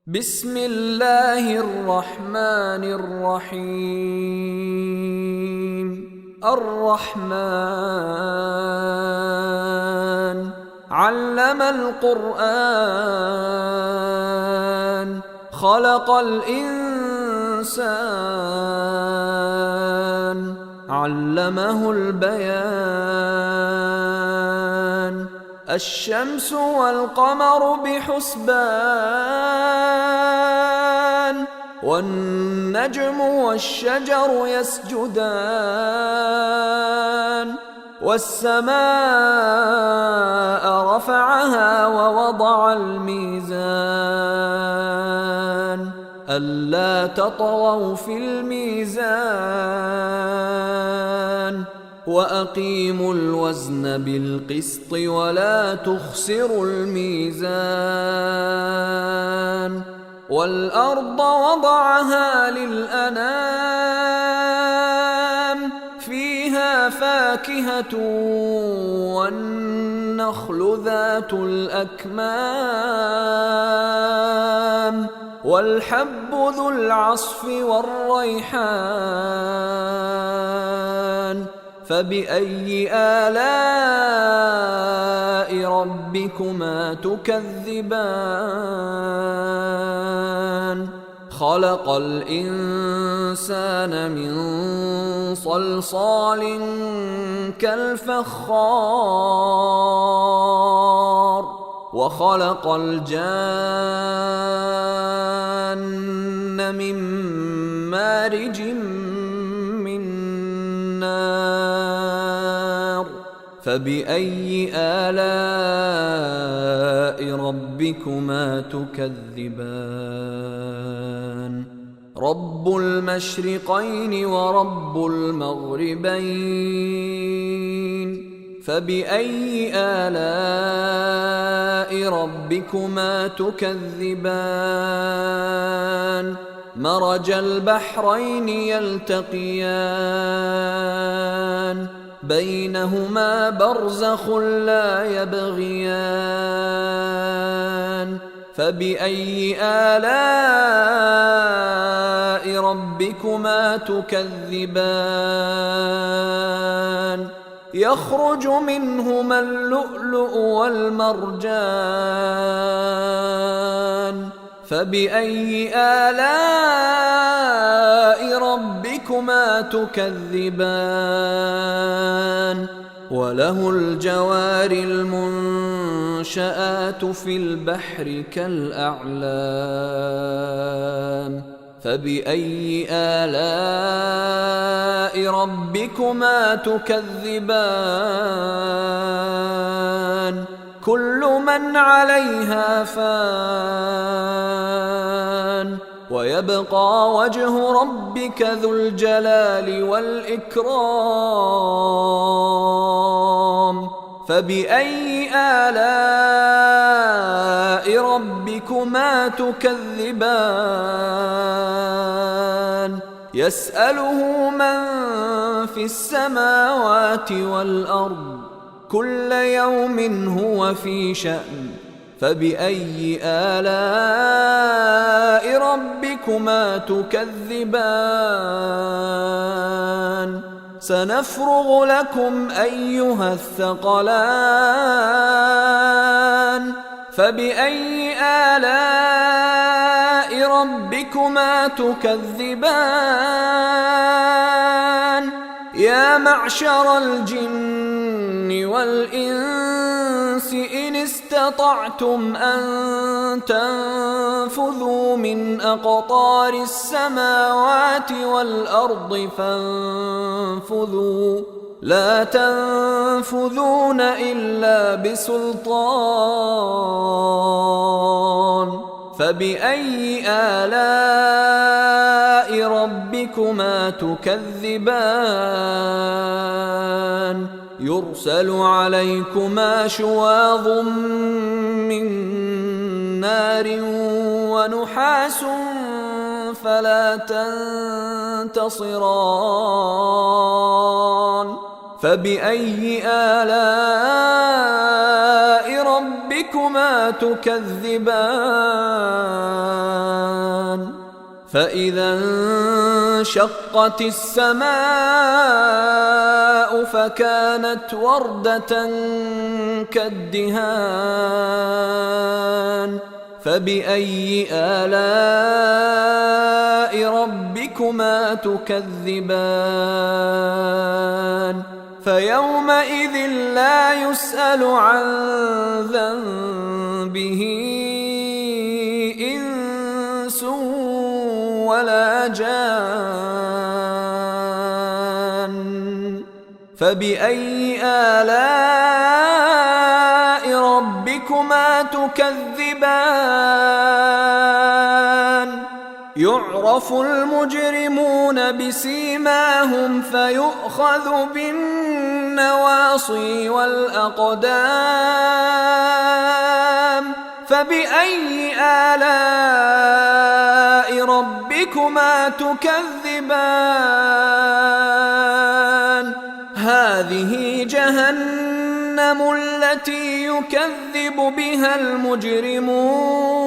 بسم الله الرحمن الرحيم. الرحمن علم القرآن خلق الإنسان علمه البيان. الشمس والقمر بحسبان والنجم والشجر يسجدان والسماء رفعها ووضع الميزان ألا تطغوا في الميزان وأقيموا الوزن بالقسط ولا تخسروا الميزان. والأرض وضعها للأنام فيها فاكهة والنخل ذات الأكمام والحب ذو العصف والريحان. فبأي آلاء ربكما تكذبان؟ خلق الإنسان من صلصال كالفخار وخلق الجان من مارج من نار. فبأي آلاء ربكما تكذبان؟ رب المشرقين ورب المغربين. فبأي آلاء ربكما تكذبان؟ مرج البحرين يلتقيان بينهما برزخ لا يبغيان. فبأي آلاء ربكما تكذبان؟ يخرج منهما اللؤلؤ والمرجان. فبأي آلاء ربكما تكذبان؟ وله الجوار المنشآت في البحر كالأعلام. فبأي آلاء ربكما تكذبان؟ كل من عليها فان ويبقى وجه ربك ذو الجلال والإكرام. فبأي آلاء ربكما تكذبان؟ يسأله من في السماوات والأرض كل يوم هو في شأن. فبأي آلاء ربكما تكذبان؟ سنفرغ لكم أيها الثقلان. فبأي آلاء ربكما تكذبان؟ يا معشر الجن والإنس إن استطعتم أن تنفذوا من أقطار السماوات والأرض فانفذوا لا تنفذون إلا بسلطان. فبأي آلاء ربكما تكذبان؟ يرسل عليكما شواظ من نار ونحاس فلا تنتصران. فبأي آلاء ربكما تكذبان فإذا انشقت السماء فكانت وردة كالدهان فبأي آلاء ربكما تكذبان فيومئذ لا يسأل عن ذنبه إنس ولا جان فبأي آلاء ربكما تكذبان يعرف المجرمون بسيماهم فيؤخذ بالنواصي والأقدام فبأي آلاء ربكما تكذبان هذه جهنم التي يكذب بها المجرمون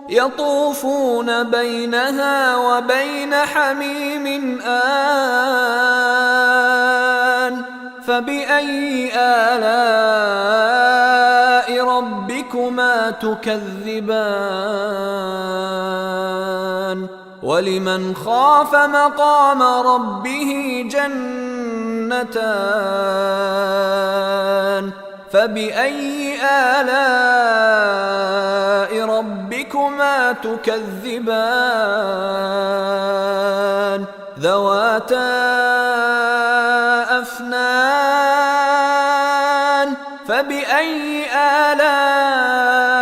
يطوفون بينها وبين حميم آن فبأي آلاء ربكما تكذبان ولمن خاف مقام ربه جنتان فبأي آلاء ربكما تكذبان ذواتا أفنان فبأي آلاء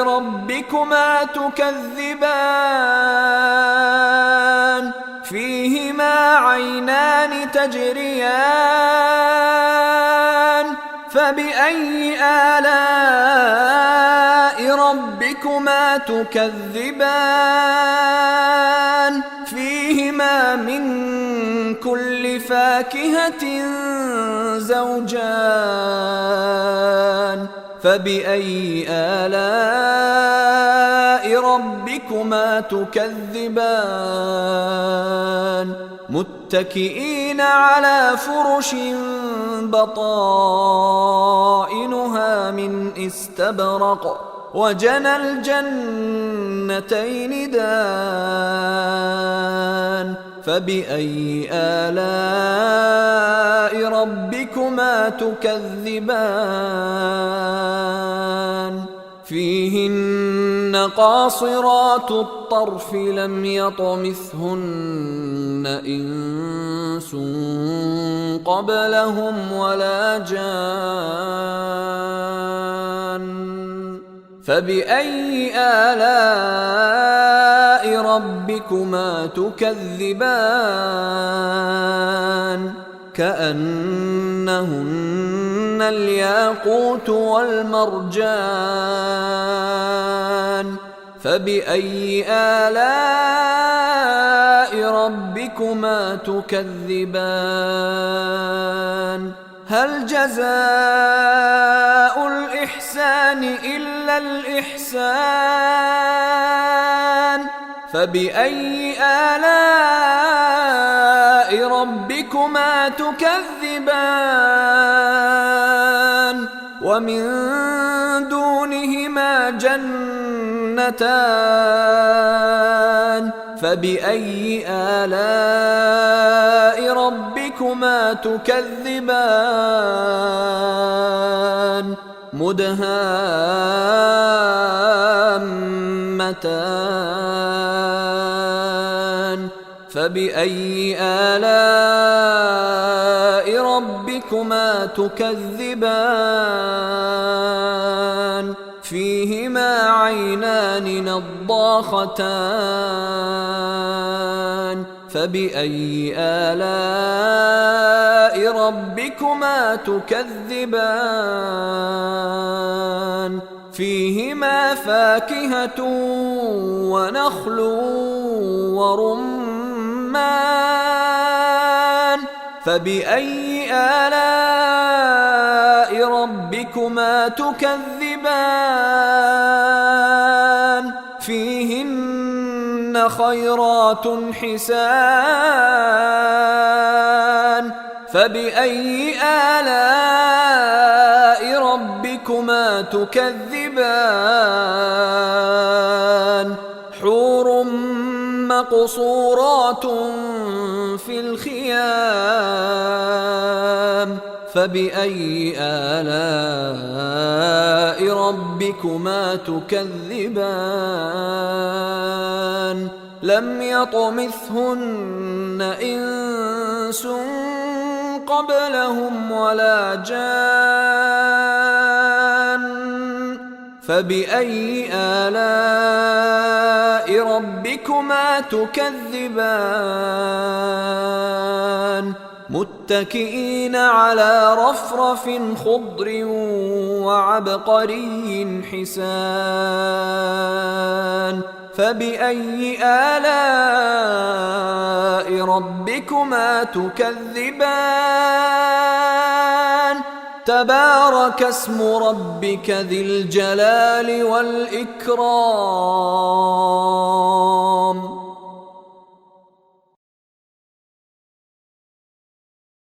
ربكما تكذبان فيهما عينان تجريان فبأي آلاء ربكما تكذبان فيهما من كل فاكهة زوجان فبأي آلاء ربكما تكذبان متكئين على فرش بطائنها من استبرق وجنى الجنتين دان فبأي آلاء ربكما تكذبان فيهن قاصرات الطرف لم يطمثهن إنس قبلهم ولا جان فبأي آلاء ربكما تكذبان كأنهن الياقوت والمرجان فبأي آلاء ربكما تكذبان هل جزاء الإحسان إلا الإحسان فبأي آلاء ربكما تكذبان ومن دونهما جنتان فبأي آلاء ربكما تكذبان مدهامتان فبأي آلاء ربكما تكذبان فيهما عينان نضاختان فبأي آلاء ربكما تكذبان فيهما فاكهة ونخل ورمان فبأي آلاء ربكما تكذبان فيهن فيهن خيرات حسان فبأي آلاء ربكما تكذبان حور مقصورات في الخيام فبأي آلاء ربكما تكذبان لم يطمثهن إنس قبلهم ولا جان فبأي آلاء ربكما تكذبان متكئين على رفرف خضر وعبقري حسان فبأي آلاء ربكما تكذبان تبارك اسم ربك ذي الجلال والإكرام